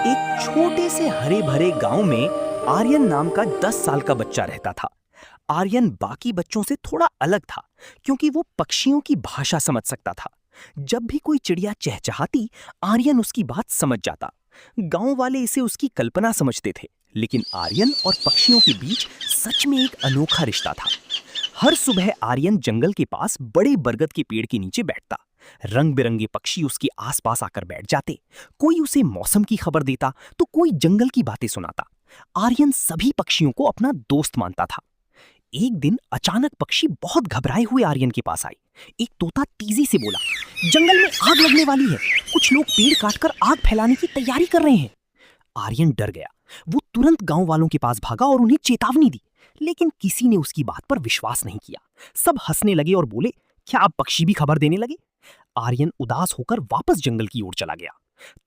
एक छोटे से हरे भरे गांव में आर्यन नाम का 10 साल का बच्चा रहता था। आर्यन बाकी बच्चों से थोड़ा अलग था क्योंकि वो पक्षियों की भाषा समझ सकता था। जब भी कोई चिड़िया चहचहाती, आर्यन उसकी बात समझ जाता। गांव वाले इसे उसकी कल्पना समझते थे, लेकिन आर्यन और पक्षियों के बीच सच में एक अनोखा रिश्ता था। हर सुबह आर्यन जंगल के पास बड़े बरगद के पेड़ के नीचे बैठता। रंग बिरंगे पक्षी उसके आसपास आकर बैठ जाते। कोई उसे मौसम की खबर देता तो कोई जंगल की बातें सुनाता। आर्यन सभी पक्षियों को अपना दोस्त मानता था। एक दिन अचानक पक्षी बहुत घबराए हुए आर्यन के पास आए। एक तोता तेजी से बोला, जंगल में आग लगने वाली है। कुछ लोग पेड़ काटकर आग फैलाने की तैयारी कर रहे हैं। आर्यन डर गया। वो तुरंत गांव वालों के पास भागा और उन्हें चेतावनी दी, लेकिन किसी ने उसकी बात पर विश्वास नहीं किया। सब हंसने लगे और बोले, क्या अब पक्षी भी खबर देने लगे? आर्यन उदास होकर वापस जंगल की ओर चला गया।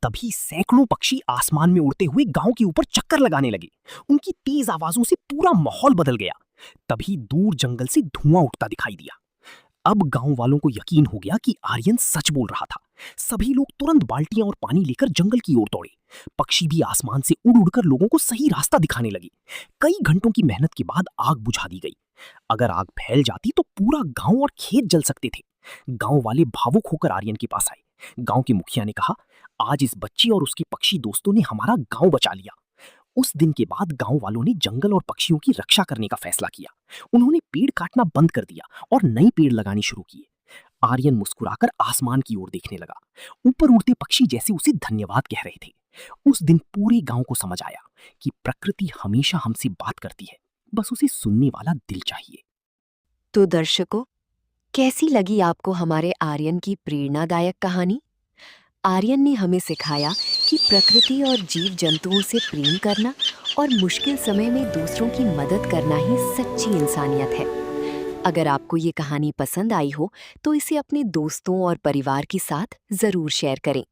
तभी सैकड़ों पक्षी आसमान में उड़ते हुए गांव के ऊपर चक्कर लगाने लगे। उनकी तेज आवाजों से पूरा माहौल बदल गया। तभी दूर जंगल से धुआं उठता दिखाई दिया। अब गांव वालों को यकीन हो गया कि आर्यन सच बोल रहा था। सभी लोग तुरंत बाल्टियां और पानी लेकर जंगल की ओर दौड़े। पक्षी भी आसमान से उड़ उड़कर लोगों को सही रास्ता दिखाने लगे। कई घंटों की मेहनत के बाद आग बुझा दी गई। अगर आग फैल जाती तो पूरा गांव और खेत जल सकते थे। गांव वाले भावुक होकर आर्यन के पास आए। गांव के मुखिया ने कहा, आज इस बच्चे और उसके पक्षी दोस्तों ने हमारा गांव बचा लिया। उस दिन के बाद गांव वालों ने जंगल और पक्षियों की रक्षा करने का फैसला किया। उन्होंने पेड़ काटना बंद कर दिया और नए पेड़ लगाने शुरू किए। आर्यन मुस्कुराकर आसमान की ओर देखने लगा। ऊपर उड़ते पक्षी जैसे उसे धन्यवाद कह रहे थे। उस दिन पूरे गांव को समझ आया कि प्रकृति हमेशा हमसे बात करती है, बस उसे सुनने वाला दिल चाहिए। तो दर्शकों, कैसी लगी आपको हमारे आर्यन की प्रेरणादायक कहानी? आर्यन ने हमें सिखाया कि प्रकृति और जीव जंतुओं से प्रेम करना और मुश्किल समय में दूसरों की मदद करना ही सच्ची इंसानियत है। अगर आपको ये कहानी पसंद आई हो तो इसे अपने दोस्तों और परिवार के साथ जरूर शेयर करें।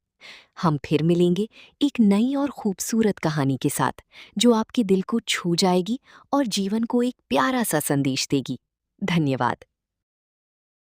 हम फिर मिलेंगे एक नई और खूबसूरत कहानी के साथ, जो आपके दिल को छू जाएगी और जीवन को एक प्यारा सा संदेश देगी। धन्यवाद।